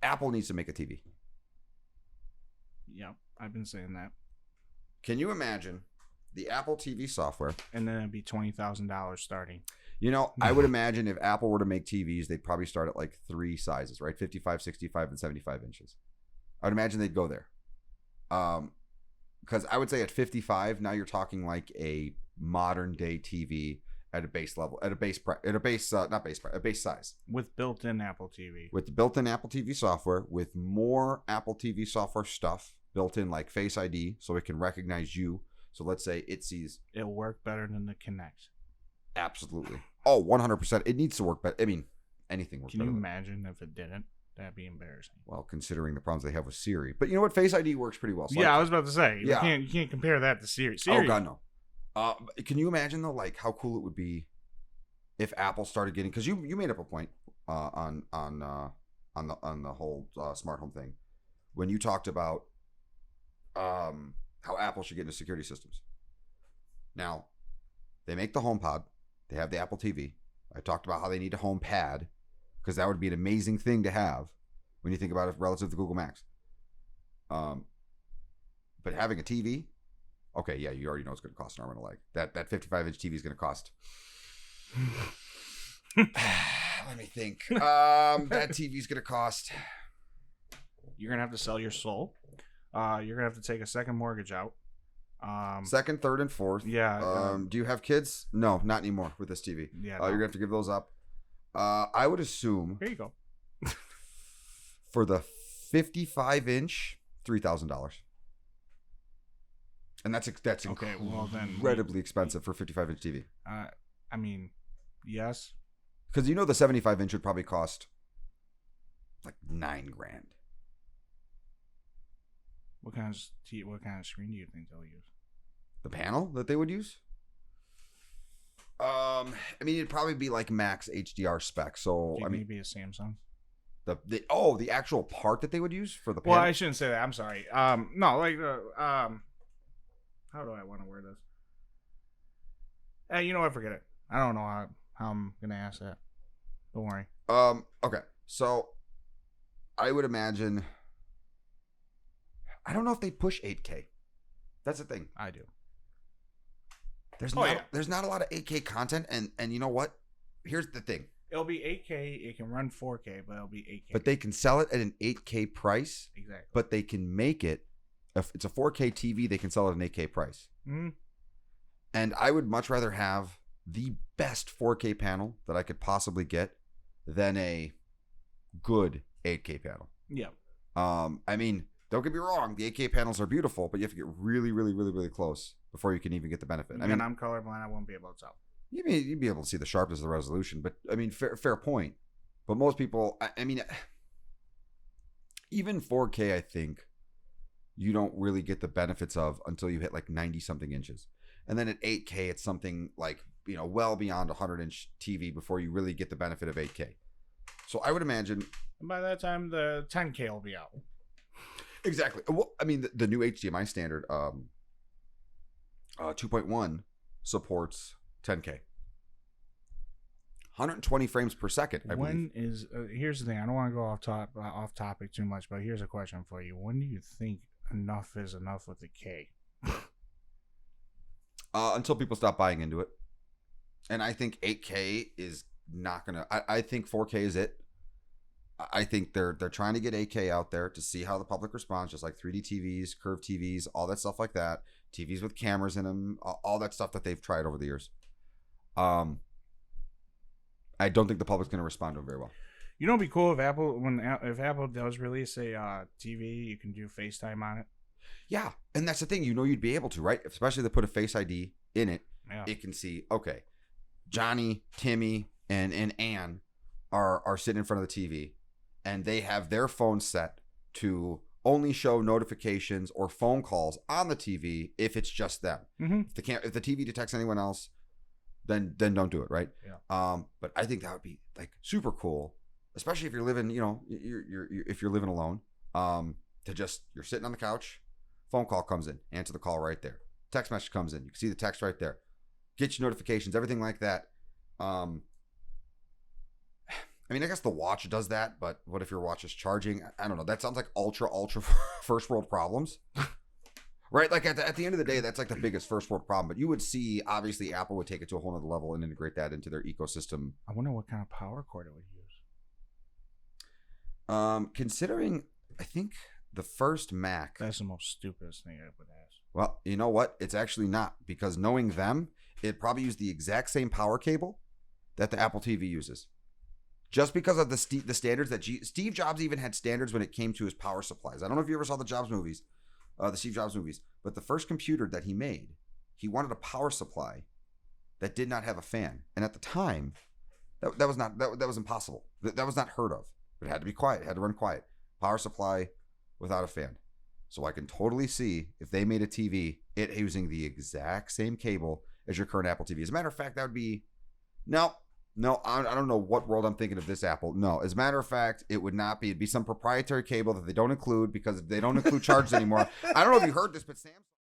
Apple needs to make a TV. Yep, I've been saying that. Can you imagine the Apple TV software? And then it'd be $20,000 starting. I would imagine if Apple were to make TVs, they'd probably start at like 3 sizes, right? 55, 65, and 75 inches. I would imagine they'd go there. Because I would say at 55, now you're talking like a modern day TV at a base level, at a base size. With built-in Apple TV. With the built-in Apple TV software, with more Apple TV software stuff built in, like Face ID, so it can recognize you. So let's say it sees. It'll work better than the Kinect. Absolutely. Oh, 100%. It needs to work better. I mean, anything works better. Can you imagine if it didn't? That'd be embarrassing. Well, considering the problems they have with Siri. But you know what? Face ID works pretty well. So I was about to say. You can't compare that to Siri. Oh, God, no. Can you imagine, though, like how cool it would be if Apple started getting... Because you made up a point on the whole smart home thing when you talked about how Apple should get into security systems. Now, they make the HomePod. They have the Apple TV. I talked about how they need a HomePad because that would be an amazing thing to have when you think about it relative to Google Max. But having a TV, okay, yeah, you already know it's going to cost an arm and a leg. That 55-inch TV is going to cost. Let me think. That TV is going to cost. You're going to have to sell your soul. You're going to have to take a second mortgage out. Second, third, and fourth. Yeah. Do you have kids? No, not anymore with this TV. Yeah. You're going to have to give those up. I would assume. Here you go. For the 55-inch, $3,000. And that's okay. Well, then incredibly expensive for a 55-inch TV. I mean, yes. Because the 75-inch would probably cost like $9,000. What kind of screen do you think they'll use? The panel that they would use? I mean, it'd probably be like max HDR spec. So maybe a Samsung. The actual part that they would use for the panel? Well, I shouldn't say that. I'm sorry. No, like how do I want to word this? Hey, I forget it. I don't know how I'm gonna ask that. Don't worry. Okay. So I would imagine. I don't know if they push 8K. That's the thing. I do. There's not a lot of 8K content, and you know what? Here's the thing. It'll be 8K. It can run 4K, but it'll be 8K. But they can sell it at an 8K price. Exactly. But they can make it. If it's a 4K TV, they can sell it at an 8K price. Mm-hmm. And I would much rather have the best 4K panel that I could possibly get than a good 8K panel. Yeah. I mean, don't get me wrong. The 8K panels are beautiful, but you have to get really, really, really, really close before you can even get the benefit. I mean, I'm colorblind. I won't be able to tell. You'd be able to see the sharpness of the resolution, but I mean, fair point. But most people, I mean, even 4K, I think you don't really get the benefits of until you hit like 90-something inches. And then at 8K, it's something like, well beyond a 100-inch TV before you really get the benefit of 8K. So I would imagine. And by that time, the 10K will be out. Exactly. Well, I mean, the new HDMI standard 2.1 supports 10K. 120 frames per second, I believe. Here's the thing. I don't want to go off topic too much, but here's a question for you. When do you think enough is enough with the K? Until people stop buying into it. And I think 8K is not going to... I think 4K is it. I think they're trying to get 8K out there to see how the public responds, just like 3D TVs, curved TVs, all that stuff like that. TVs with cameras in them, all that stuff that they've tried over the years. I don't think the public's going to respond to it very well. It'd be cool if Apple does release a TV, you can do FaceTime on it. Yeah, and that's the thing. You'd be able to, right? Especially if they put a Face ID in it. Yeah. It can see, okay, Johnny, Timmy, and Ann are sitting in front of the TV, and they have their phone set to only show notifications or phone calls on the TV if it's just them. Mm-hmm. If the TV detects anyone else, then don't do it, right? Yeah. But I think that would be like super cool, especially if you're living, if you're living alone. You're sitting on the couch, phone call comes in, answer the call right there. Text message comes in, you can see the text right there. Get your notifications, everything like that. I I mean, I guess the watch does that, but what if your watch is charging? I don't know. That sounds like ultra first world problems. Right? Like at the end of the day, that's like the biggest first world problem. But you would see, obviously, Apple would take it to a whole other level and integrate that into their ecosystem. I wonder what kind of power cord it would use. Considering, I think the first Mac. That's the most stupidest thing I would ask. Well, you know what? It's actually not, because knowing them, it probably used the exact same power cable that the Apple TV uses. Just because of the standards that Steve Jobs even had standards when it came to his power supplies. I don't know if you ever saw the Steve Jobs movies, but the first computer that he made, he wanted a power supply that did not have a fan. And at the time, that was impossible. That was not heard of. It had to be quiet. It had to run quiet. Power supply without a fan. So I can totally see if they made a TV, it using the exact same cable as your current Apple TV. As a matter of fact, that would be no, I don't know what world I'm thinking of this Apple. No, as a matter of fact, it would not be. It'd be some proprietary cable that they don't include, because they don't include charges anymore. I don't know if you heard this, but Samsung